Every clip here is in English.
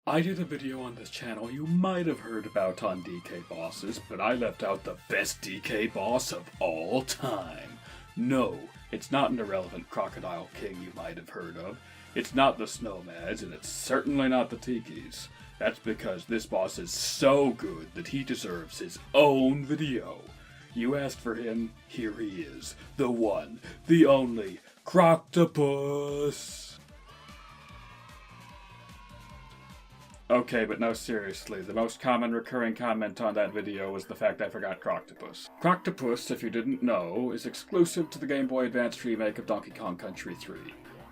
I did a video on this channel you might have heard about on DK bosses, but I left out the best DK boss of all time. No, it's not an irrelevant Crocodile King you might have heard of. It's not the Snowmads, and it's certainly not the Tikis. That's because this boss is so good that he deserves his own video. You asked for him, here he is. The one, the only, Kroctopus! Okay, but no, seriously, the most common recurring comment on that video was the fact I forgot Kroctopus. Kroctopus, if you didn't know, is exclusive to the Gameboy Advance remake of Donkey Kong Country 3.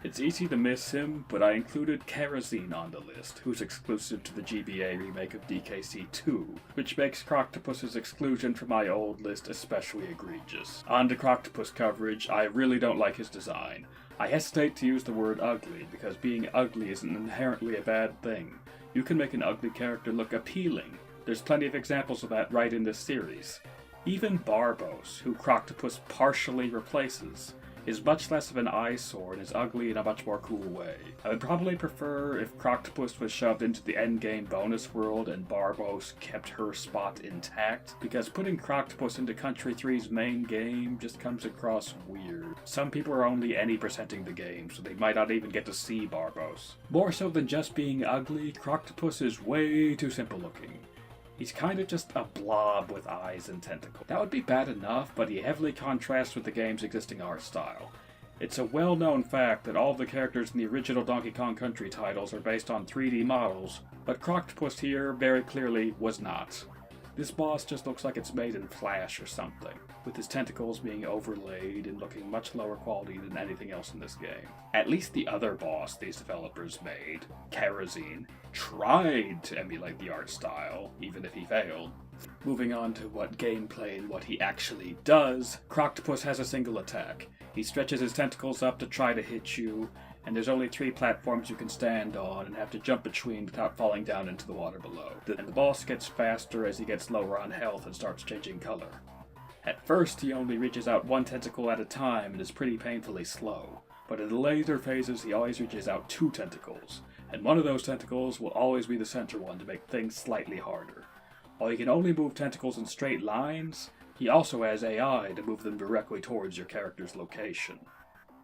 It's easy to miss him, but I included Kerosene on the list, who's exclusive to the GBA remake of DKC 2, which makes Kroctopus' exclusion from my old list especially egregious. On to Kroctopus coverage, I really don't like his design. I hesitate to use the word ugly, because being ugly isn't inherently a bad thing. You can make an ugly character look appealing. There's plenty of examples of that right in this series. Even Barbos, who Kroctopus partially replaces, is much less of an eyesore and is ugly in a much more cool way. I would probably prefer if Kroctopus was shoved into the endgame bonus world and Barbos kept her spot intact, because putting Kroctopus into Country 3's main game just comes across weird. Some people are only any percenting the game, so they might not even get to see Barbos. More so than just being ugly, Kroctopus is way too simple looking. He's kind of just a blob with eyes and tentacles. That would be bad enough, but he heavily contrasts with the game's existing art style. It's a well-known fact that all of the characters in the original Donkey Kong Country titles are based on 3D models, but Kroctopus here very clearly was not. This boss just looks like it's made in Flash or something, with his tentacles being overlaid and looking much lower quality than anything else in this game. At least the other boss these developers made, Kerosene, tried to emulate the art style, even if he failed. Moving on to what gameplay and what he actually does, Kroctopus has a single attack. He stretches his tentacles up to try to hit you, and there's only 3 platforms you can stand on and have to jump between without falling down into the water below. And the boss gets faster as he gets lower on health and starts changing color. At first, he only reaches out 1 tentacle at a time and is pretty painfully slow, but in the later phases he always reaches out 2 tentacles, and one of those tentacles will always be the center one to make things slightly harder. While he can only move tentacles in straight lines, he also has AI to move them directly towards your character's location,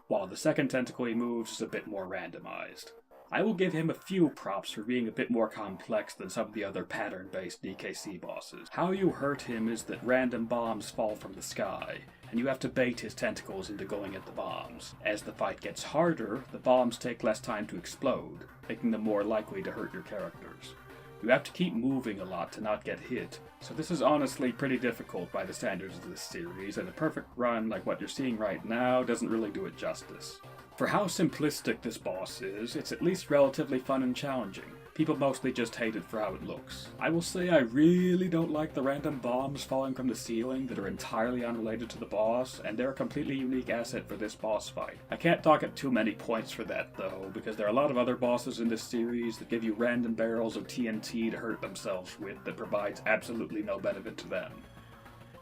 while the second tentacle he moves is a bit more randomized. I will give him a few props for being a bit more complex than some of the other pattern-based DKC bosses. How you hurt him is that random bombs fall from the sky, and you have to bait his tentacles into going at the bombs. As the fight gets harder, the bombs take less time to explode, making them more likely to hurt your characters. You have to keep moving a lot to not get hit, so this is honestly pretty difficult by the standards of this series, and a perfect run like what you're seeing right now doesn't really do it justice. For how simplistic this boss is, it's at least relatively fun and challenging. People mostly just hate it for how it looks. I will say I really don't like the random bombs falling from the ceiling that are entirely unrelated to the boss, and they're a completely unique asset for this boss fight. I can't dock at too many points for that though, because there are a lot of other bosses in this series that give you random barrels of TNT to hurt themselves with that provides absolutely no benefit to them.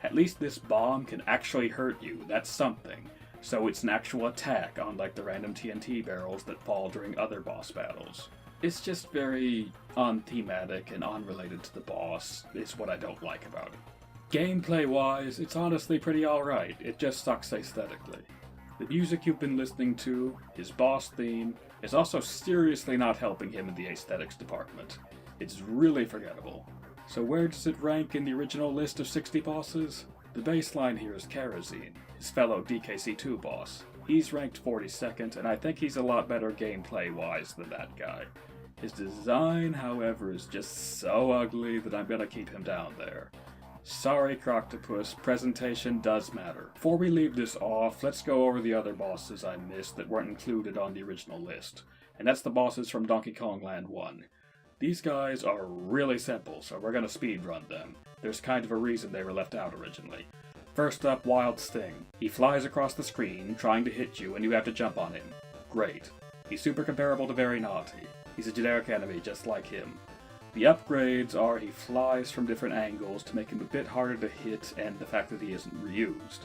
At least this bomb can actually hurt you, that's something. So it's an actual attack, unlike the random TNT barrels that fall during other boss battles. It's just very unthematic and unrelated to the boss, is what I don't like about it. Gameplay-wise, it's honestly pretty alright, it just sucks aesthetically. The music you've been listening to, his boss theme, is also seriously not helping him in the aesthetics department. It's really forgettable. So where does it rank in the original list of 60 bosses? The baseline here is Kerosene, his fellow DKC2 boss. He's ranked 42nd, and I think he's a lot better gameplay-wise than that guy. His design, however, is just so ugly that I'm gonna keep him down there. Sorry, Kroctopus, presentation does matter. Before we leave this off, let's go over the other bosses I missed that weren't included on the original list, and that's the bosses from Donkey Kong Land 1. These guys are really simple, so we're gonna speedrun them. There's kind of a reason they were left out originally. First up, Wild Sting. He flies across the screen, trying to hit you, and you have to jump on him. Great. He's super comparable to Very Naughty. He's a generic enemy just like him. The upgrades are he flies from different angles to make him a bit harder to hit, and the fact that he isn't reused.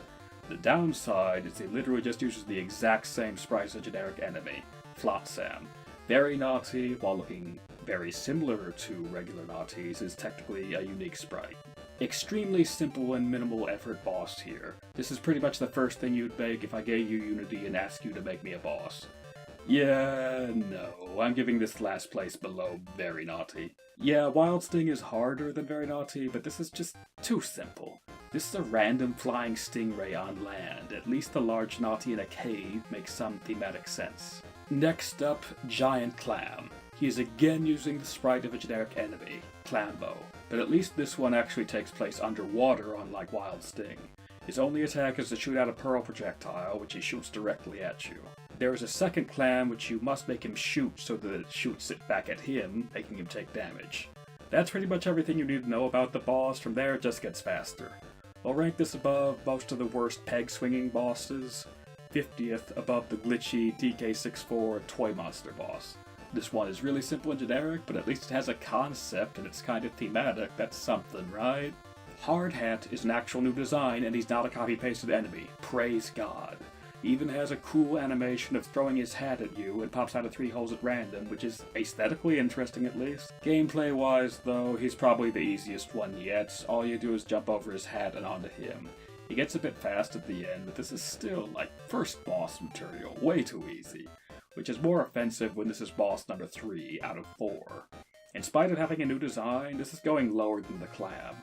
The downside is he literally just uses the exact same sprite as a generic enemy, Flotsam. Very Naughty while looking very similar to regular Naughties, is technically a unique sprite. Extremely simple and minimal effort boss here. This is pretty much the first thing you'd make if I gave you Unity and asked you to make me a boss. Yeah, no, I'm giving this last place below Very Naughty. Yeah, Wild Sting is harder than Very Naughty, but this is just too simple. This is a random flying stingray on land. At least the large Naughty in a cave makes some thematic sense. Next up, Giant Clam. He is again using the sprite of a generic enemy, Clambo, but at least this one actually takes place underwater, unlike Wild Sting. His only attack is to shoot out a pearl projectile, which he shoots directly at you. There is a second clam which you must make him shoot so that it shoots it back at him, making him take damage. That's pretty much everything you need to know about the boss. From there it just gets faster. I'll rank this above most of the worst peg-swinging bosses, 50th above the glitchy DK64 Toy Monster boss. This one is really simple and generic, but at least it has a concept and it's kind of thematic. That's something, right? Hardhat is an actual new design and he's not a copy-pasted enemy. Praise God. He even has a cool animation of throwing his hat at you and pops out of 3 holes at random, which is aesthetically interesting at least. Gameplay-wise, though, he's probably the easiest one yet. All you do is jump over his hat and onto him. He gets a bit fast at the end, but this is still, like, first boss material, way too easy. Which is more offensive when this is boss number 3 out of 4. In spite of having a new design, this is going lower than the Clam.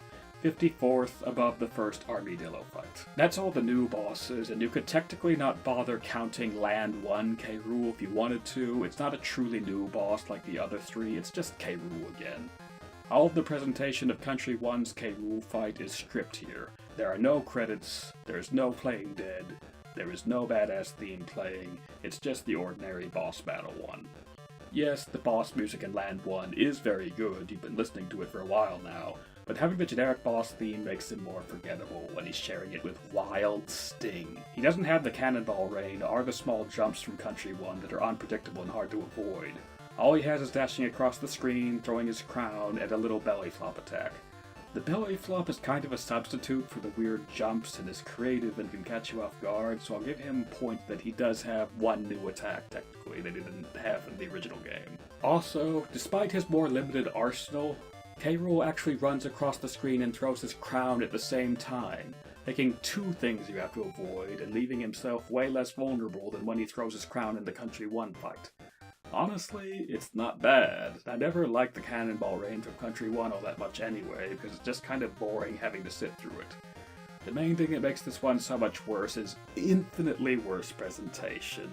54th above the first Armadillo fight. That's all the new bosses, and you could technically not bother counting Land 1 K. Rool if you wanted to. It's not a truly new boss like the other 3, it's just K. Rool again. All of the presentation of Country 1's K. Rool fight is stripped here. There are no credits, there's no playing dead, there is no badass theme playing, it's just the ordinary boss battle one. Yes, the boss music in Land 1 is very good, you've been listening to it for a while now, but having the generic boss theme makes him more forgettable when he's sharing it with Wild Sting. He doesn't have the cannonball rain or the small jumps from Country 1 that are unpredictable and hard to avoid. All he has is dashing across the screen, throwing his crown, and a little belly flop attack. The belly flop is kind of a substitute for the weird jumps and is creative and can catch you off guard, so I'll give him a point that he does have one new attack, technically, that he didn't have in the original game. Also, despite his more limited arsenal, K. Rool actually runs across the screen and throws his crown at the same time, making 2 things you have to avoid and leaving himself way less vulnerable than when he throws his crown in the Country 1 fight. Honestly, it's not bad. I never liked the cannonball rain from Country 1 all that much anyway, because it's just kind of boring having to sit through it. The main thing that makes this one so much worse is infinitely worse presentation.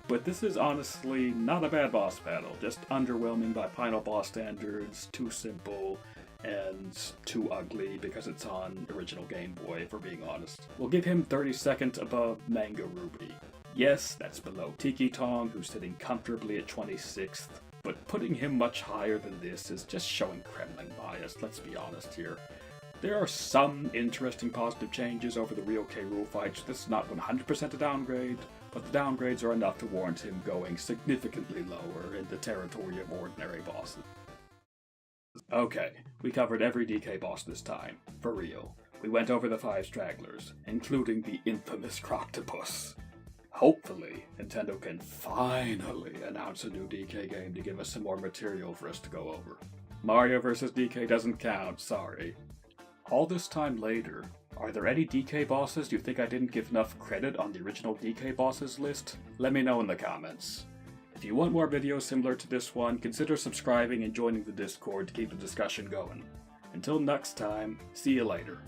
But this is honestly not a bad boss battle, just underwhelming by final boss standards, too simple, and too ugly because it's on original Game Boy, if we're being honest. We'll give him 32nd above Manga Ruby. Yes, that's below Tiki Tong, who's sitting comfortably at 26th, but putting him much higher than this is just showing Kremling bias, let's be honest here. There are some interesting positive changes over the real K. Rool fights. This is not 100% a downgrade, but the downgrades are enough to warrant him going significantly lower in the territory of ordinary bosses. Okay, we covered every DK boss this time, for real. We went over the 5 stragglers, including the infamous Kroctopus. Hopefully, Nintendo can finally announce a new DK game to give us some more material for us to go over. Mario vs. DK doesn't count, sorry. All this time later, are there any DK bosses you think I didn't give enough credit on the original DK bosses list? Let me know in the comments. If you want more videos similar to this one, consider subscribing and joining the Discord to keep the discussion going. Until next time, see you later.